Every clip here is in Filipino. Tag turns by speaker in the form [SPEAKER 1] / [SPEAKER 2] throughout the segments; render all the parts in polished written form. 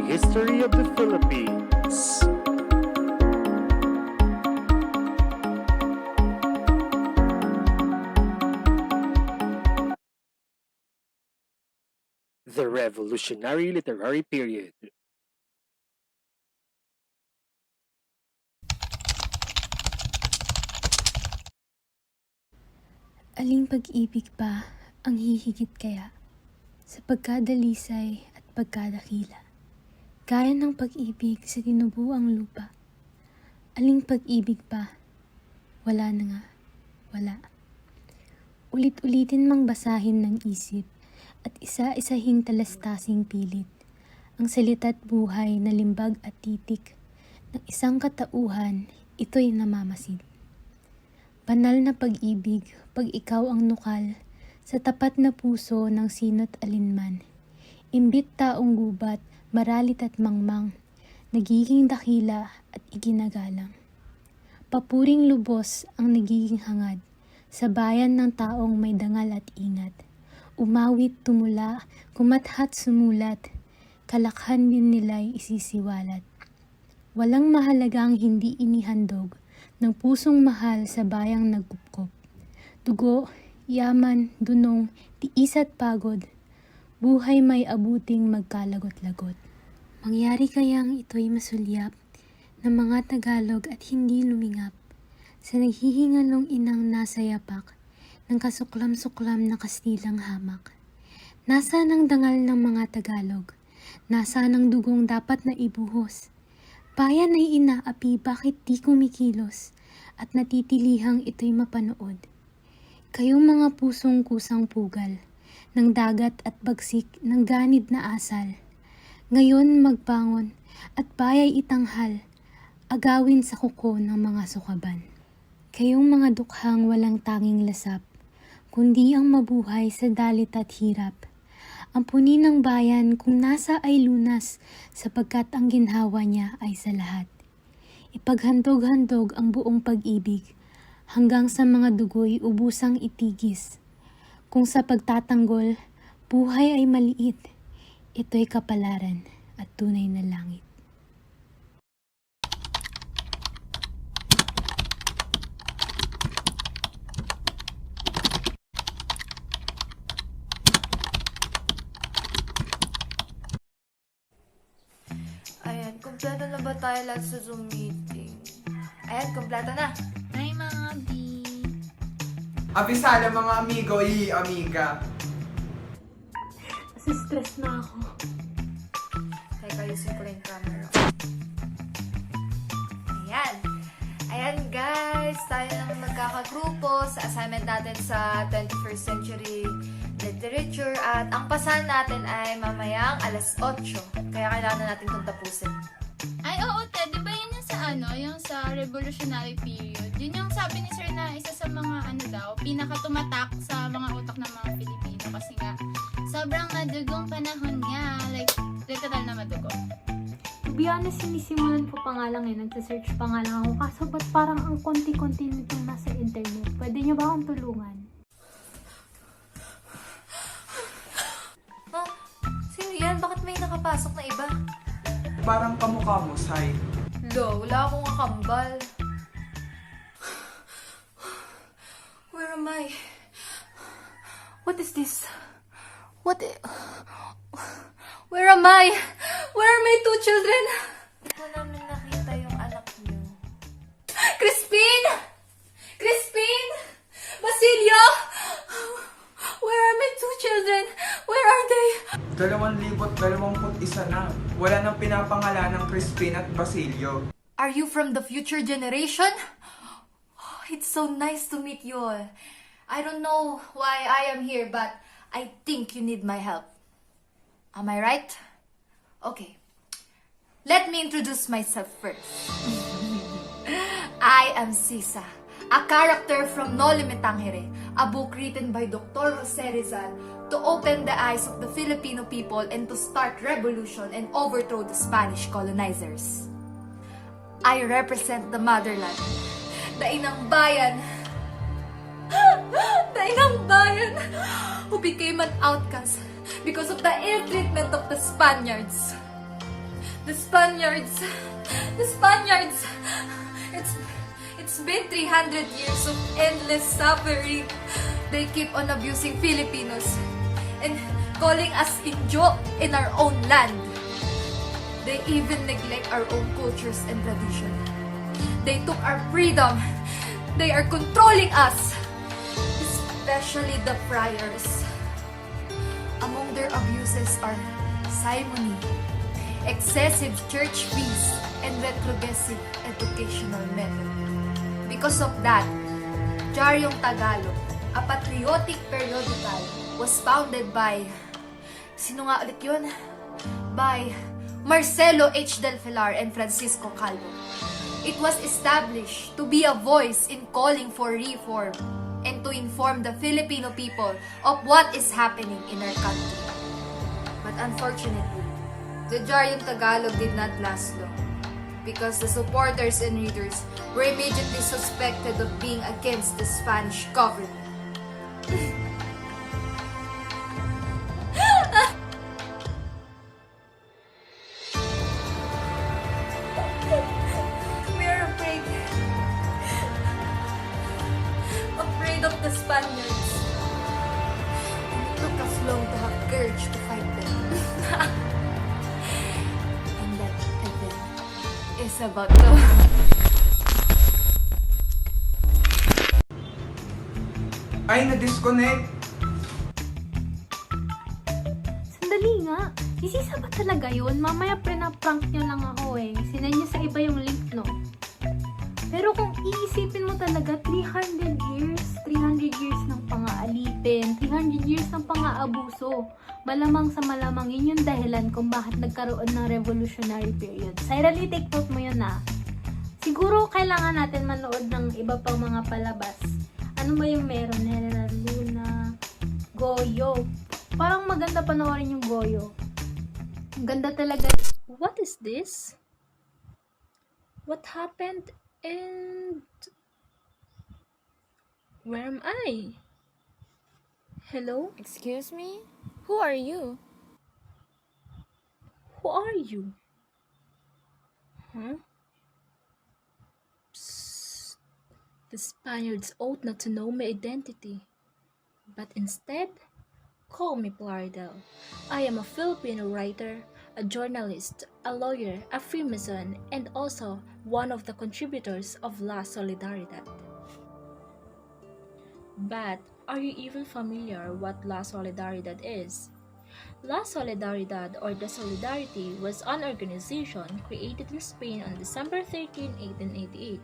[SPEAKER 1] history of the Philippines. The Revolutionary Literary Period.
[SPEAKER 2] Aling pag-ibig ba ang hihigit kaya sa pagkadalisay at pagkadakila? Gaya ng pag-ibig sa tinubuang lupa. Aling pag-ibig ba? Wala na nga, wala. Ulit-ulitin mang basahin ng isip at isa-isahing talastasing pilit ang salita't buhay na limbag at titik ng isang katauhan, ito'y namamasid. Banal na pag-ibig, pag ikaw ang nukal, sa tapat na puso ng sino't alinman. Imbit taong gubat, maralit at mangmang, nagiging dakila at iginagalang. Papuring lubos ang nagiging hangad, sa bayan ng taong may dangal at ingat. Umawit, tumula, kumathat, sumulat, kalakhan din nila'y isisiwalat. Walang mahalagang hindi inihandog, ng pusong mahal sa bayang nagkupkop. Dugo, yaman, dunong, tiis at pagod, buhay may abuting magkalagot-lagot. Mangyari kayang ito'y masulyap ng mga Tagalog at hindi lumingap sa naghihingalong inang nasa yapak ng kasuklam-suklam na Kastilang hamak. Nasa ng dangal ng mga Tagalog, nasa ng dugong dapat na ibuhos. Bayan ay inaapi, bakit di kumikilos at natitilihang ito'y mapanood. Kayong mga pusong kusang pugal, ng dagat at bagsik ng ganid na asal. Ngayon magbangon at bayay itanghal, agawin sa kuko ng mga sukaban. Kayong mga dukhang walang tanging lasap, kundi ang mabuhay sa dalit at hirap. Ampunin ng bayan kung nasa ay lunas, sapagkat ang ginhawa niya ay sa lahat. Ipaghandog-handog ang buong pag-ibig, hanggang sa mga dugo'y ubusang itigis. Kung sa pagtatanggol, buhay ay maliit, ito'y kapalaran at tunay na langit.
[SPEAKER 3] Ayan, kompleto na ba tayo lahat sa Zoom meeting? Ayan, kompleto na.
[SPEAKER 4] Ay, mga B.
[SPEAKER 5] Abisala mga amigo amiga.
[SPEAKER 2] Kasi stress na ako.
[SPEAKER 3] Teka, ayusin ko lang yung camera. Ayan. Ayan guys, tayo naman magkakagrupo sa assignment natin sa 21st century literature at ang pasahan natin ay mamayang alas 8. Kaya kailangan natin itong tapusin.
[SPEAKER 4] Ay, oo, Ted. Di ba yun yung sa yung sa revolutionary period? Yun yung sabi ni Sir na isa sa mga pinakatumatak sa mga utak ng mga Filipino. Kasi nga, sobrang madugong panahon niya. Like, literal na madugo.
[SPEAKER 2] To be honest, sinisimulan ko pa nga lang nagsa-search pa nga lang ako. Kaso ba't parang ang konti-konti nitong nasa internet? Pwede niyo ba akong tulungan?
[SPEAKER 3] Oh, sino yan? Bakit may nakapasok na iba?
[SPEAKER 5] Parang kamukha mo, Sai.
[SPEAKER 3] Lo, wala akong kakambal. Where am I? What is this? Where am I? Where are my two children? Hindi ko namin nakita yung anak niyo. Crispin! Crispin! Basilio! Where are my two children? Where are they?
[SPEAKER 5] 2021 na. Wala nang pinapangalan ng Crispin at Basilio.
[SPEAKER 3] Are you from the future generation? Oh, it's so nice to meet you all. I don't know why I am here, but I think you need my help. Am I right? Okay. Let me introduce myself first. I am Sisa, a character from No Limitangere, a book written by Dr. Jose Rizal to open the eyes of the Filipino people and to start revolution and overthrow the Spanish colonizers. I represent the motherland, the inang bayan, the inang bayan who became an outcast because of the ill treatment of the Spaniards. The Spaniards! The Spaniards! It's been 300 years of endless suffering. They keep on abusing Filipinos and calling us injo in our own land. They even neglect our own cultures and tradition. They took our freedom. They are controlling us, especially the friars. Among their abuses are simony, excessive church fees, and retrogressive educational method. Because of that, Diaryong Tagalog, a patriotic periodical, was founded by, sino nga ulit yun? By Marcelo H. Del Pilar and Francisco Calvo. It was established to be a voice in calling for reform and to inform the Filipino people of what is happening in our country. But unfortunately, the Diaryong Tagalog did not last long because the supporters and readers were immediately suspected of being against the Spanish government. We are afraid of the Spaniards. And it took us long to have courage to fight them. And that event is about to...
[SPEAKER 5] Ay, na-disconnect!
[SPEAKER 2] Sandali nga. Si Sisa ba talaga yun? Mamaya prank nyo lang ako eh. Sinend nyo sa iba yung link, no? Pero kung iisipin mo talaga, 300 years ng pang-aalipin, 300 years ng pang-aabuso. Malamang sa malamang yun yung dahilan kung bakit nagkaroon ng revolutionary period. Silently take note mo yun ah. Siguro kailangan natin manood ng iba pang mga palabas. Ano ba yung meron? Luna, Goyo. Parang maganda panoorin yung Goyo. Ang ganda talaga. What is this? What happened? And where am I? Hello?
[SPEAKER 6] Excuse me? Who are you?
[SPEAKER 2] Who are you? Huh? Psst. The Spaniards ought not to know my identity. But instead, call me Rizal. I am a Filipino writer, a journalist, a lawyer, a Freemason, and also one of the contributors of La Solidaridad. But are you even familiar what La Solidaridad is? La Solidaridad, or the Solidarity, was an organization created in Spain on December 13, 1888.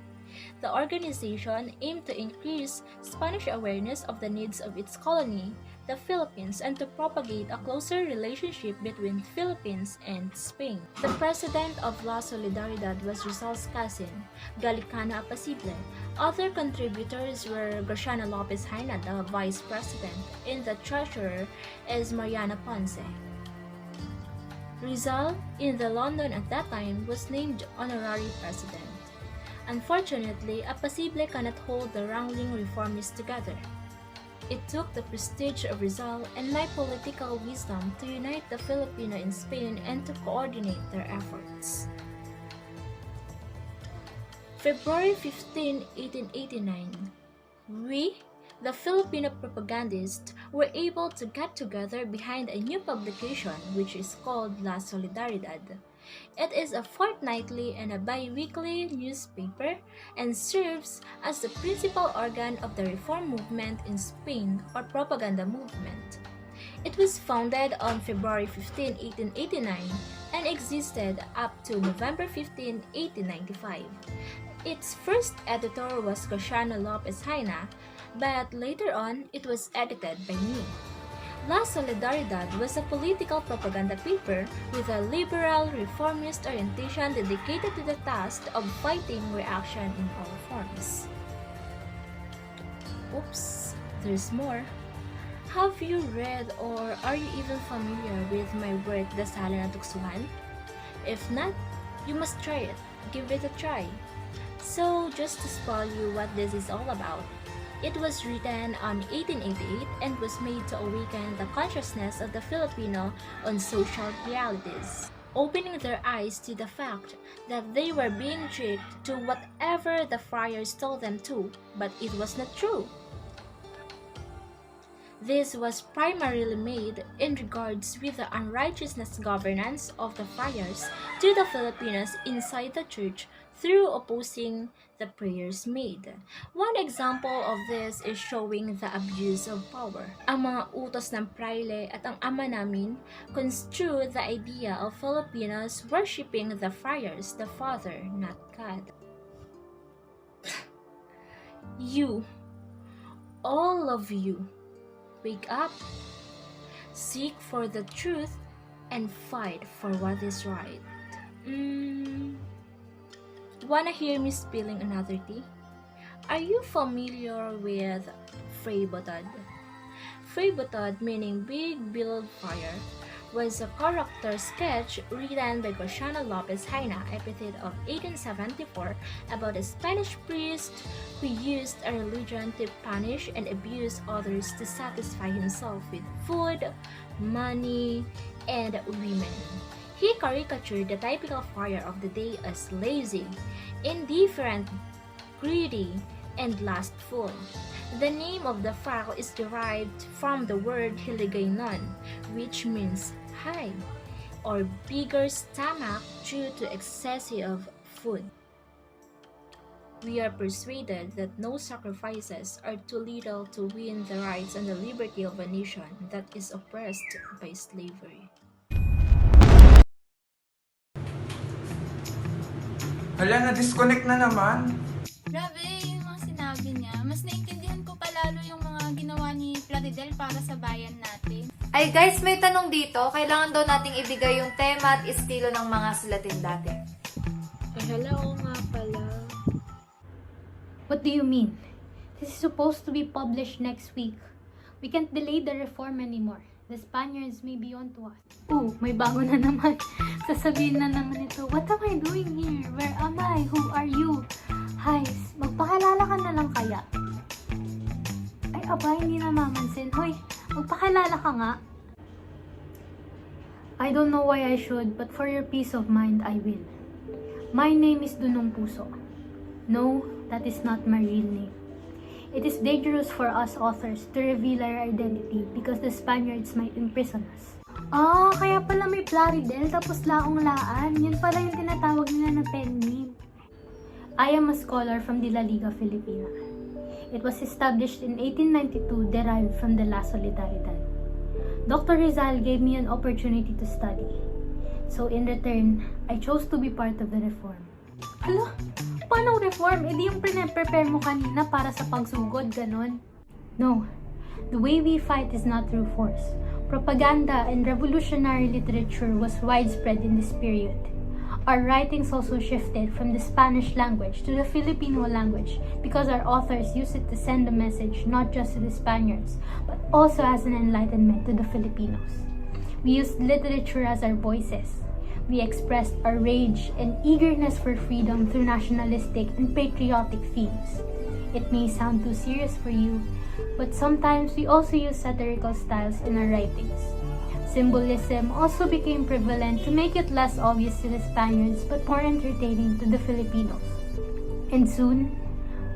[SPEAKER 2] The organization aimed to increase Spanish awareness of the needs of its colony, the Philippines, and to propagate a closer relationship between Philippines and Spain. The president of La Solidaridad was Rizal's cousin, Gallicano Apacible. Other contributors were Graciano Lopez Haina, the vice president, and the treasurer is Mariana Ponce. Rizal, in the London at that time, was named honorary president. Unfortunately, Apacible cannot hold the wrangling reformists together. It took the prestige of Rizal and my political wisdom to unite the Filipino in Spain and to coordinate their efforts. February 15, 1889, we, the Filipino propagandists, were able to get together behind a new publication which is called La Solidaridad. It is a fortnightly and a bi-weekly newspaper and serves as the principal organ of the reform movement in Spain, or propaganda movement. It was founded on February 15, 1889 and existed up to November 15, 1895. Its first editor was Graciano Lopez Haina, but later on it was edited by me. La Solidaridad was a political propaganda paper with a liberal, reformist orientation dedicated to the task of fighting reaction in all forms. Oops, there's more. Have you read or are you even familiar with my work, The Sala na Tuksuhan? If not, you must try it. Give it a try. So, just to spoil you what this is all about, it was written on 1888 and was made to awaken the consciousness of the Filipino on social realities.
[SPEAKER 7] opening their eyes to the fact that they were being tricked to whatever the friars told them to, but it was not true. This was primarily made in regards with the unrighteousness governance of the friars to the Filipinos inside the church through opposing the prayers made. One example of this is showing the abuse of power. Ang mga utos ng praile at ang ama namin construe the idea of Filipinos worshipping the friars, the Father, not God. You, all of you, wake up, seek for the truth, and fight for what is right. Wanna hear me spilling another tea? Are you familiar with Freibotad? Freibotad, meaning Big Billed Fire, was a character sketch written by Graciano Lopez Haina, epithet of 1874, about a Spanish priest who used a religion to punish and abuse others to satisfy himself with food, money, and women. He caricatured the typical friar of the day as lazy, indifferent, greedy, and lustful. The name of the friar is derived from the word hiligaynon, which means high or bigger stomach due to excessive food. We are persuaded that no sacrifices are too little to win the rights and the liberty of a nation that is oppressed by slavery.
[SPEAKER 5] Hala, na-disconnect na naman.
[SPEAKER 4] Grabe, yung mga sinabi niya. Mas naintindihan ko palalo yung mga ginawa ni Plaridel para sa bayan natin.
[SPEAKER 3] Ay guys, may tanong dito. Kailangan daw nating ibigay yung tema at estilo ng mga sulatin dati.
[SPEAKER 7] Ay, hello nga pala.
[SPEAKER 2] What do you mean? This is supposed to be published next week. We can't delay the reform anymore. The Spaniards may be on to us. Oh, may bago na naman. Sasabihin na naman ito, what am I doing here? Where am I? Who are you? Hi, magpakilala ka na lang kaya? Ay, aba, hindi na mamansin. Hoy, magpakilala ka nga. I don't know why I should, but for your peace of mind, I will. My name is Dunong Puso. No, that is not my real name. It is dangerous for us authors to reveal our identity because the Spaniards might imprison us. Ah, kaya pala may Plaridel tapos laong-laan. Yun pala yung tinatawag nila na pen name. I am a scholar from the La Liga Filipina. It was established in 1892 derived from the La Solidaridad. Dr. Rizal gave me an opportunity to study. So in return, I chose to be part of the reform. Hala, paano reform? Di yung prepare mo kanina para sa pagsugod, ganon? No, the way we fight is not through force. Propaganda and revolutionary literature was widespread in this period. Our writings also shifted from the Spanish language to the Filipino language because our authors used it to send a message not just to the Spaniards, but also as an enlightenment to the Filipinos. We used literature as our voices. We expressed our rage and eagerness for freedom through nationalistic and patriotic themes. It may sound too serious for you, but sometimes we also use satirical styles in our writings. Symbolism also became prevalent to make it less obvious to the Spaniards but more entertaining to the Filipinos. And soon,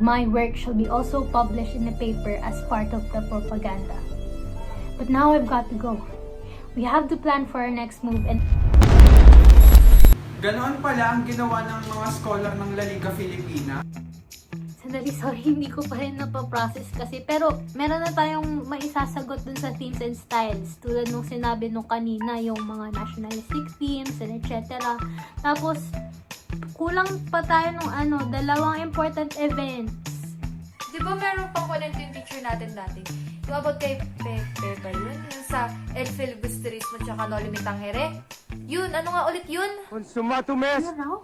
[SPEAKER 2] my work shall be also published in the paper as part of the propaganda. But now I've got to go. We have to plan for our next move and...
[SPEAKER 5] Ganoon pala ang ginawa ng mga scholar ng La Liga Filipina.
[SPEAKER 2] Sandali, sorry, hindi ko pa rin napaprocess kasi. Pero, meron na tayong maisasagot dun sa themes and styles. Tulad nung sinabi nung kanina, yung mga nationalistic themes and etc. Tapos, kulang pa tayo nung dalawang important events.
[SPEAKER 3] Di ba meron pang kwento yung teacher natin dati? Yung about kay Pepe ba yun? Yung sa El Filibusterismo tsaka No Limitang Here? Yun, ano nga ulit yun?
[SPEAKER 1] Consumatum est!
[SPEAKER 2] Ano raw?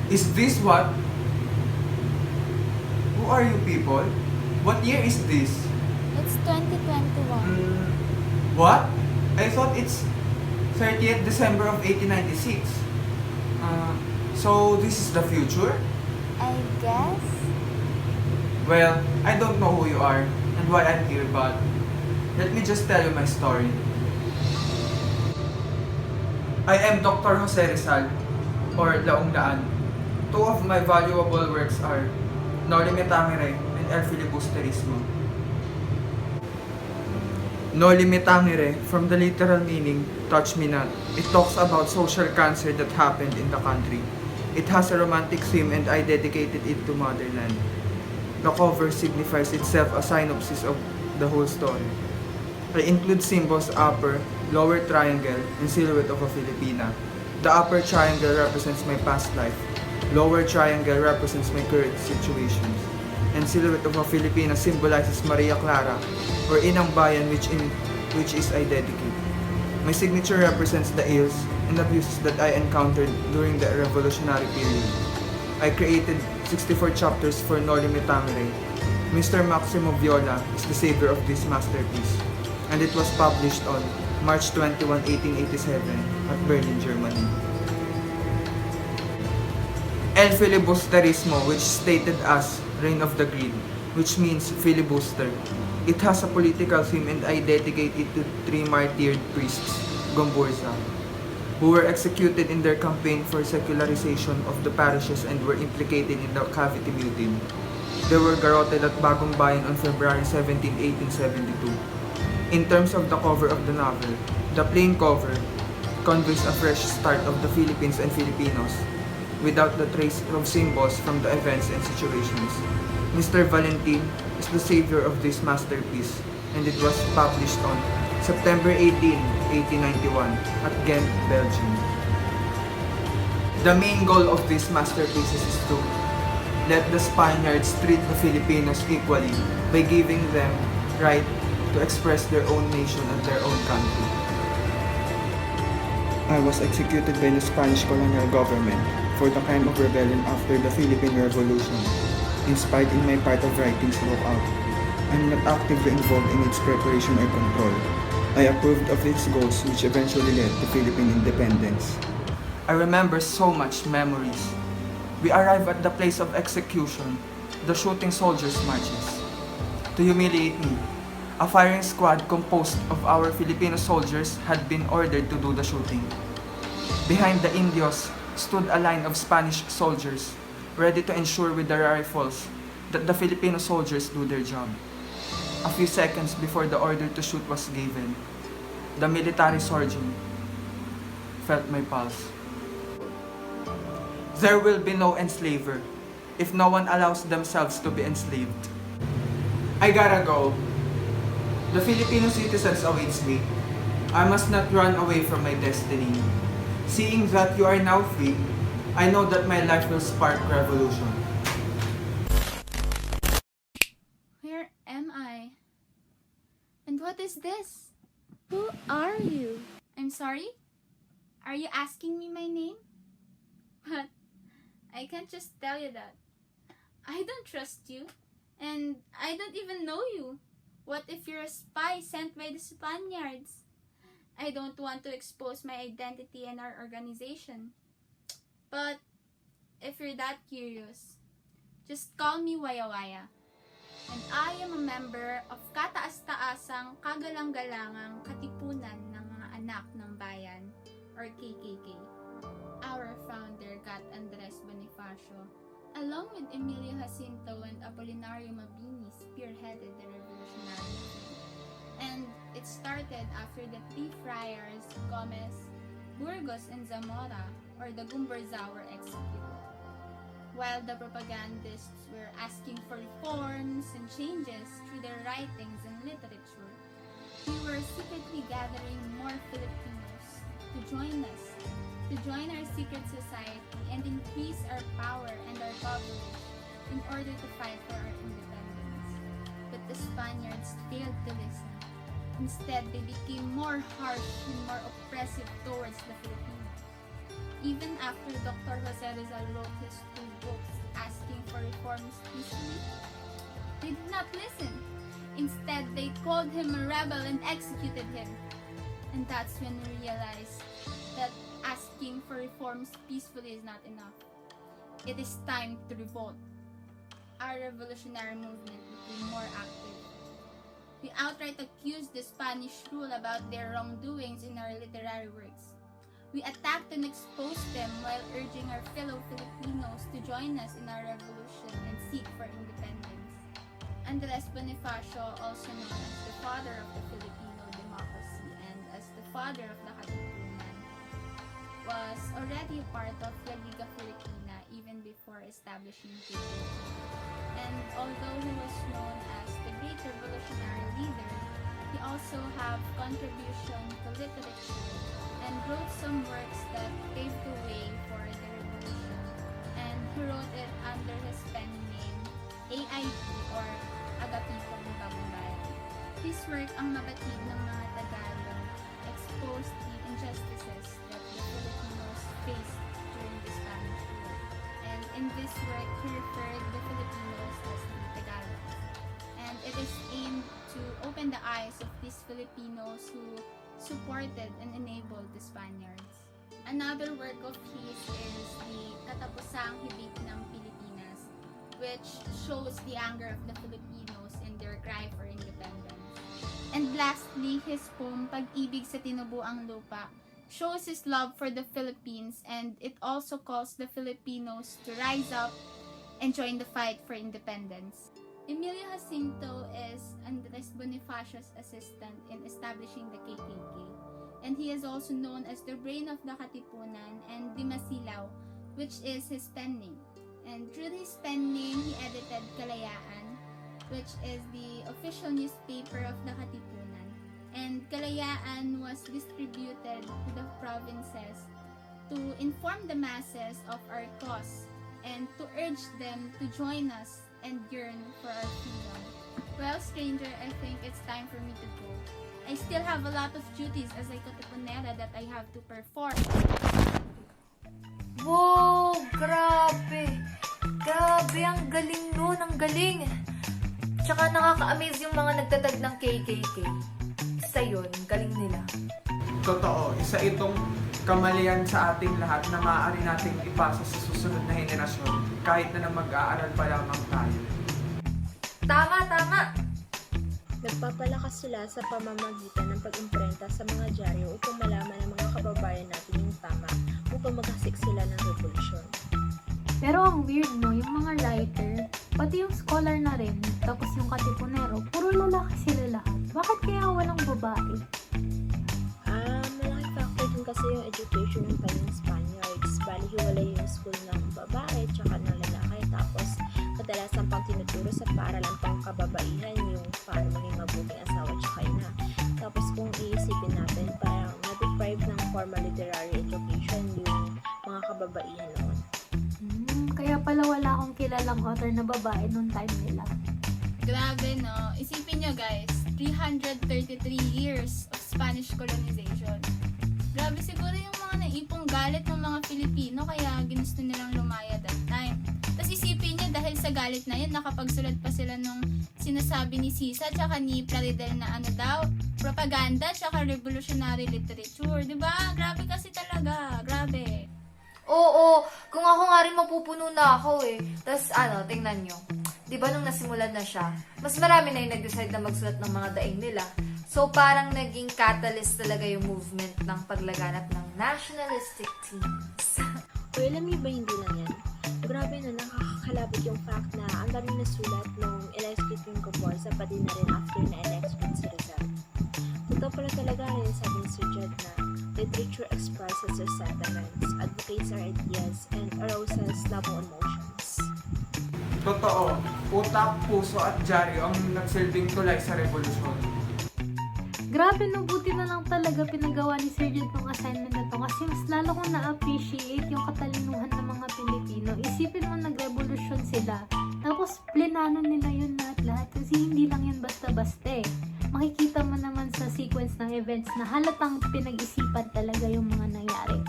[SPEAKER 5] Is this what? Who are you people? What year is this?
[SPEAKER 6] It's 2021.
[SPEAKER 5] What? I thought it's 30th December of 1896. So this is the future?
[SPEAKER 6] I guess.
[SPEAKER 5] Well, I don't know who you are and why I'm here, but let me just tell you my story. I am Dr. Jose Rizal, or Laong Daan. Two of my valuable works are No Limitangere and El Filibusterismo. No Limitangere, from the literal meaning, touch me not. It talks about social cancer that happened in the country. It has a romantic theme and I dedicated it to motherland. The cover signifies itself a synopsis of the whole story. I include symbols upper, lower triangle, and silhouette of a Filipina. The upper triangle represents my past life. Lower triangle represents my current situations. And silhouette of a Filipina symbolizes Maria Clara, or Inang Bayan, which is I dedicate. My signature represents the ills and abuses that I encountered during the revolutionary period. I created 64 chapters for No Limitangere. Mr. Maximo Viola is the savior of this masterpiece, and it was published on March 21, 1887 at Berlin, Germany. El Filibusterismo, which stated as Reign of the Greed, which means filibuster. It has a political theme and I dedicate it to 3 martyred priests, Gomburza, who were executed in their campaign for secularization of the parishes and were implicated in the Cavite Mutiny. They were garroted at Bagong Bayan on February 17, 1872. In terms of the cover of the novel, the plain cover conveys a fresh start of the Philippines and Filipinos, without the trace of symbols from the events and situations. Mr. Valentin is the savior of this masterpiece, and it was published on September 18, 1891 at Ghent, Belgium. The main goal of these masterpieces is to let the Spaniards treat the Filipinos equally by giving them right to express their own nation and their own country. I was executed by the Spanish colonial government for the crime of rebellion after the Philippine Revolution. Inspired in my part of writing spoke out. I'm not actively involved in its preparation or control. I approved of its goals which eventually led to Philippine independence. I remember so much memories. We arrived at the place of execution, the shooting soldiers' marches. To humiliate me, a firing squad composed of our Filipino soldiers had been ordered to do the shooting. Behind the Indios stood a line of Spanish soldiers, ready to ensure with their rifles that the Filipino soldiers do their job. A few seconds before the order to shoot was given, the military surgeon felt my pulse. There will be no enslaver if no one allows themselves to be enslaved. I gotta go. The Filipino citizens awaits me. I must not run away from my destiny. Seeing that you are now free, I know that my life will spark revolution.
[SPEAKER 4] Where am I? And what is this?
[SPEAKER 7] Who are you?
[SPEAKER 4] I'm sorry? Are you asking me my name? What? I can't just tell you that. I don't trust you. And I don't even know you. What if you're a spy sent by the Spaniards? I don't want to expose my identity and our organization. But if you're that curious, just call me Waya-Waya. And I am a member of Kataas-Taasang Kagalang-Galangang Katipunan ng mga Anak ng Bayan, or KKK. Our founder, Gat Andres Bonifacio, along with Emilio Jacinto and Apolinario Mabini, spearheaded the revolutionary movement. And it started after the 3 friars, Gomez, Burgos, and Zamora, or the Gumburza, were executed. While the propagandists were asking for reforms and changes through their writings and literature, we were secretly gathering more Filipinos to join us, to join our secret society and increase our power and our coverage in order to fight for our independence. But the Spaniards failed to listen. Instead, they became more harsh and more oppressive towards the Filipinos. Even after Dr. Jose Rizal wrote his 2 books asking for reforms peacefully, they did not listen. Instead, they called him a rebel and executed him. And that's when we realized that asking for reforms peacefully is not enough. It is time to revolt. our revolutionary movement became more active. We outright accused the Spanish rule about their wrongdoings in our literary works. We attacked and exposed them while urging our fellow Filipinos to join us in our revolution and seek for independence. Andres Bonifacio, also known as the father of the Filipino democracy and as the father of the Katipunan, was already a part of La Liga Filipina even before establishing KKK. And although he was known as the great revolutionary leader, he also had contribution to literature and wrote some works that paved the way for the revolution. And he wrote it under his pen name AIP or Agapitong Bagong Bayan. His work, Ang Mabatid ng Mga Tagalog, exposed the injustices that the Filipinos faced during the Spanish rule. And in this work, he referred the Filipinos as the Tagalogs. And it is aimed to open the eyes of these Filipinos who supported and enabled the Spaniards. Another work of his is the Katapusang Hibik ng Pilipinas, which shows the anger of the Filipinos in their cry for independence. And lastly, his poem Pag-ibig sa Tinubuang Lupa shows his love for the Philippines, and it also calls the Filipinos to rise up and join the fight for independence. Emilio Jacinto is Andres Bonifacio's assistant in establishing the KKK, and he is also known as the brain of the Katipunan and Dimasilaw, which is his pen name. And through his pen name, he edited Kalayaan, which is the official newspaper of the Katipunan. And Kalayaan was distributed to the provinces to inform the masses of our cause and to urge them to join us and yearn for our freedom. Well, stranger, I think it's time for me to go. I still have a lot of duties as a Katipunera that I have to perform.
[SPEAKER 3] Wow! Grabe! Grabe! Ang galing nun! Ang galing! Tsaka nakaka-amaze yung mga nagtatag ng KKK. Isa yun, galing nila.
[SPEAKER 5] Totoo, isa itong kamalian sa ating lahat na maaari nating ipasa sa susunod na henerasyon kahit na mag-aaral pa lamang tayo.
[SPEAKER 3] Tama! Tama!
[SPEAKER 7] Nagpapalakas sila sa pamamagitan ng pag-imprenta sa mga dyaryo upang malaman ng mga kababayan natin yung tama upang maghasik sila ng revolusyon.
[SPEAKER 2] Pero ang weird no, yung mga writer, pati yung scholar na rin, tapos yung Katipunero, puro lalaki sila lahat. Bakit kaya walang babae?
[SPEAKER 7] Malaki factor din kasi yung education ng kanyang Spaniards. Bali, hiwalay yung school ng babae tsaka ng lalaki. Tapos, kadalasan pang tinuturo sa paaralan pang kababaihan yung paano maging mabuting asawa tsaka ina. Tapos, kung iisipin natin, parang na-deprive ng formal literary education yung mga kababaihan noon.
[SPEAKER 2] Kaya pala wala akong kilalang author na babae noong time nila.
[SPEAKER 4] Grabe, no? Isipin nyo, guys, 333 years of Spanish colonization. Grabe siguro yung mga naipong galit ng mga Filipino kaya ginusto nilang lumaya that time. Tapos isipin nyo, dahil sa galit na yun, nakapagsulat pa sila nung sinasabi ni Sisa tsaka ni Rizal na ano daw, propaganda tsaka revolutionary literature. Diba? Grabe kasi talaga. Grabe.
[SPEAKER 3] Oo, kung ako nga rin mapupuno na ako eh. Tapos tingnan nyo. Diba nung nasimulan na siya, mas marami na yung nag-decide na magsulat ng mga daing nila. So parang naging catalyst talaga yung movement ng paglaganap ng nationalistic teams.
[SPEAKER 7] O alam niyo ba hindi lang yan? Grabe na nakakalabot yung fact na ang daming nasulat nung election yung Coborsa pati na rin after na election si Rizal. Totoo pala talaga rin sabi ni Sir Jed na literature expresses our sentiments, advocates our ideas, and arouses labo emotions.
[SPEAKER 5] Totoo, utak, puso at dyaryo ang nagsilbing tulay sa revolusyon.
[SPEAKER 2] Grabe no, buti na lang talaga pinagawa ni Sir Jed ng assignment na to kasi mas lalo kong na-appreciate yung katalinuhan ng mga Pilipino. Isipin mo nag-revolusyon sila, tapos plenano nila yun lahat kasi hindi lang yun basta-basta eh. Makikita mo naman sa sequence ng events na halatang pinag-isipan talaga yung mga nangyari.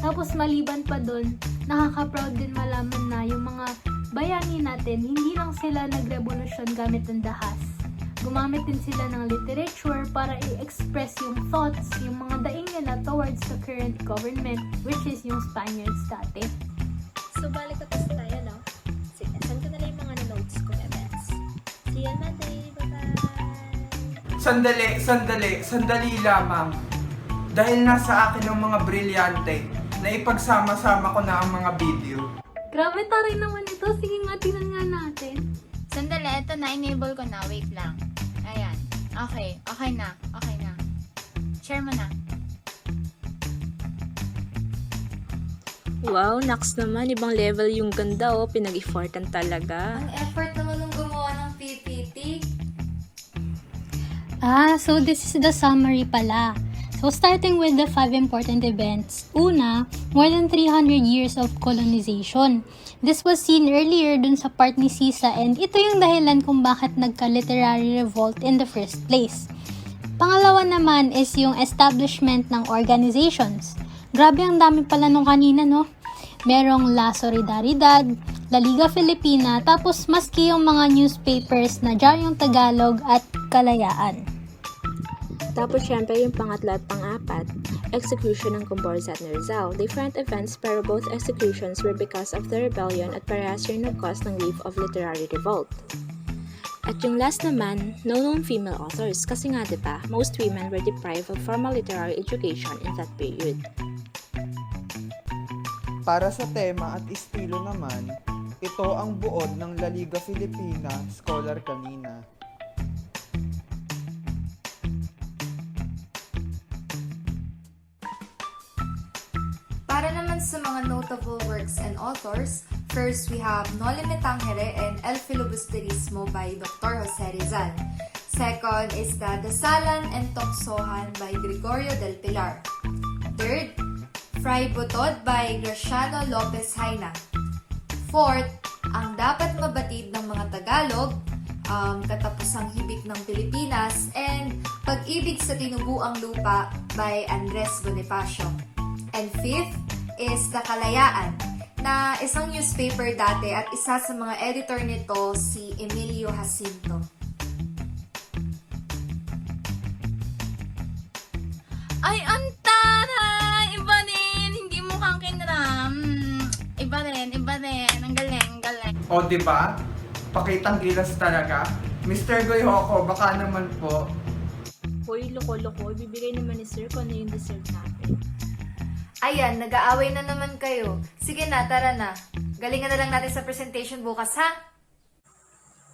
[SPEAKER 2] Tapos maliban pa dun, nakaka-proud din malaman na yung mga bayani natin, hindi lang sila nagrevolusyon gamit ng dahas. Gumamit din sila ng literature para i-express yung thoughts, yung mga daing nila towards the current government, which is yung Spaniards dati.
[SPEAKER 7] So balik ka tayo, no? Sige, saan ko na lang yung mga notes
[SPEAKER 5] Sandali lamang. Dahil nasa akin ang mga brilyante, na ipagsama-sama ko na ang mga video.
[SPEAKER 2] Grabe, taray naman ito. Sige nga, tingnan nga natin.
[SPEAKER 4] Sandali, ito na, enable ko na. Wait lang. Ayan. Okay na. Share mo na.
[SPEAKER 7] Wow, Nax naman. Ibang level yung ganda oh. Pinag-effortan talaga.
[SPEAKER 3] Ang effort naman nung gumawa ng PPT.
[SPEAKER 2] So this is the summary pala. So starting with the 5 important events. Una, more than 300 years of colonization. This was seen earlier dun sa part ni Sisa and ito yung dahilan kung bakit nagka-literary revolt in the first place. Pangalawa naman is yung establishment ng organizations. Grabe, ang dami pala nung kanina, no? Merong La Solidaridad, La Liga Filipina, tapos maski yung mga newspapers na Diaryong Tagalog at Kalayaan.
[SPEAKER 7] Tapos syempre yung pangatlo at pang-apat, execution ng Comborsat ni Rizal. Different events pero both executions were because of the rebellion at parehas yung nag-cause ng wave of literary revolt. At yung last naman, no known female authors kasi nga diba, most women were deprived of formal literary education in that period.
[SPEAKER 5] Para sa tema at estilo naman, ito ang buod ng La Liga Filipina scholar kanina.
[SPEAKER 3] Para naman sa mga notable works and authors, first we have No Limitangere and El Filibusterismo by Dr. Jose Rizal. Second is the Dasalan and Toksohan by Gregorio del Pilar. Third, Fray Butod by Graciano Lopez Haina. Fourth, Ang Dapat Mabatid ng Mga Tagalog, Katapusang Hibik ng Pilipinas, and Pag-ibig sa Tinubuang Lupa by Andres Bonifacio. And fifth is The Kalayaan, na isang newspaper dati at isa sa mga editor nito si Emilio Jacinto.
[SPEAKER 4] Ay, antara! Iba din! Hindi mukhang kinram. Iba rin. Ang galing.
[SPEAKER 5] O diba? Pakitang gilas talaga. Mr. Guy-joco, baka naman po.
[SPEAKER 7] Hoy, loko-loko. Ibibigay naman ni Sir kung ano yung deserve natin.
[SPEAKER 3] Ayan, nag-aaway na naman kayo. Sige na, tara na. Galingan na lang natin sa presentation bukas, ha?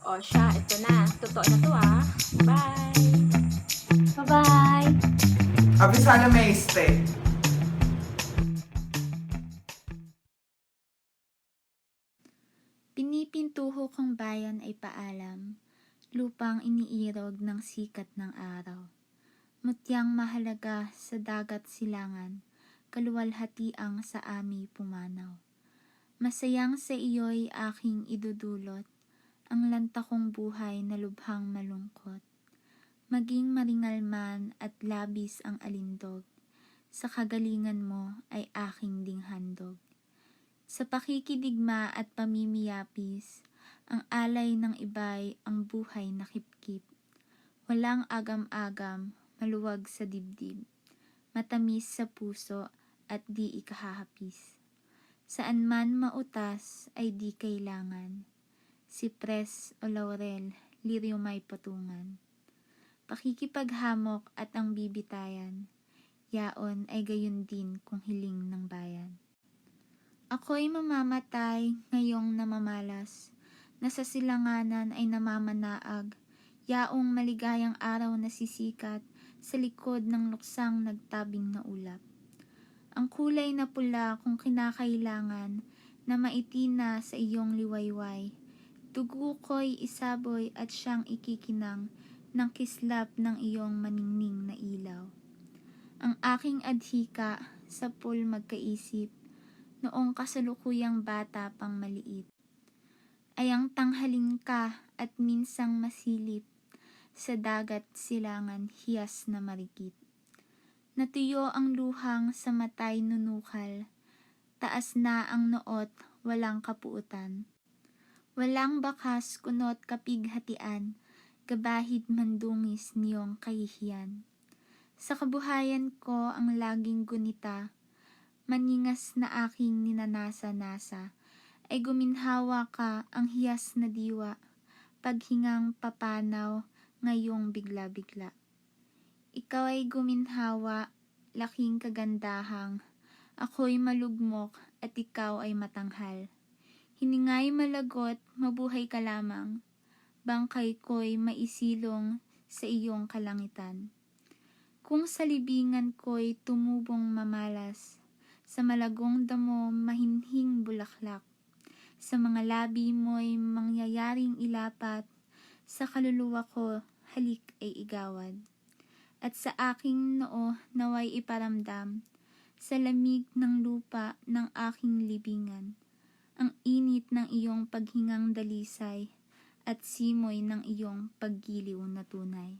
[SPEAKER 7] O siya, ito na. Totoo na to ah. Bye!
[SPEAKER 2] Bye-bye!
[SPEAKER 5] Abisana Maeste.
[SPEAKER 4] Pinipintuho kong bayan ay paalam, lupang iniirog ng sikat ng araw. Mutyang mahalaga sa dagat silangan, kaluwalhatiang sa ami pumanaw. Masayang sa iyo'y aking idudulot, ang lanta kong buhay na lubhang malungkot. Maging maringal man at labis ang alindog, sa kagalingan mo ay aking ding handog. Sa pakikidigma at pamimiyapis, ang alay ng iba'y ang buhay na kipkip. Walang agam-agam, maluwag sa dibdib, matamis sa puso at di ikahahapis. Saan man mautas ay di kailangan, sipres o laurel, liryo may patungan. Pakikipaghamok at ang bibitayan, yaon ay gayon din kung hiling ng bayan. Ako'y mamamatay ngayong namamalas, na sa silanganan ay namamanaag, yaong maligayang araw na sisikat sa likod ng luksang nagtabing na ulap. Ang kulay na pula kung kinakailangan, na maitina sa iyong liwayway, dugo ko'y isaboy at siyang ikikinang, ng kislap ng iyong maningning na ilaw. Ang aking adhika sa pool magkaisip, noong kasalukuyang bata pang maliit, ay ang tanghaling ka at minsang masilip, sa dagat silangan hiyas na marikit. Natuyo ang luhang sa matay nunukal, taas na ang noot walang kapuutan. Walang bakas kunot kapighatian, gabahid mandungis niyong kahihiyan. Sa kabuhayan ko ang laging gunita, maningas na aking ninanasa-nasa, ay guminhawa ka ang hiyas na diwa, paghingang papanaw ngayong bigla-bigla. Ikaw ay guminhawa, laking kagandahang. Ako'y malugmok at ikaw ay matanghal. Hiningay malagot, mabuhay ka lamang. Bangkay ko'y maisilong sa iyong kalangitan. Kung sa libingan ko'y tumubong mamalas, sa malagong damo mahinhing bulaklak, sa mga labi mo'y mangyayaring ilapat, sa kaluluwa ko halik ay igawad. At sa aking noo naway iparamdam, sa lamig ng lupa ng aking libingan, ang init ng iyong paghingang dalisay, at simoy ng iyong paggiliw na tunay.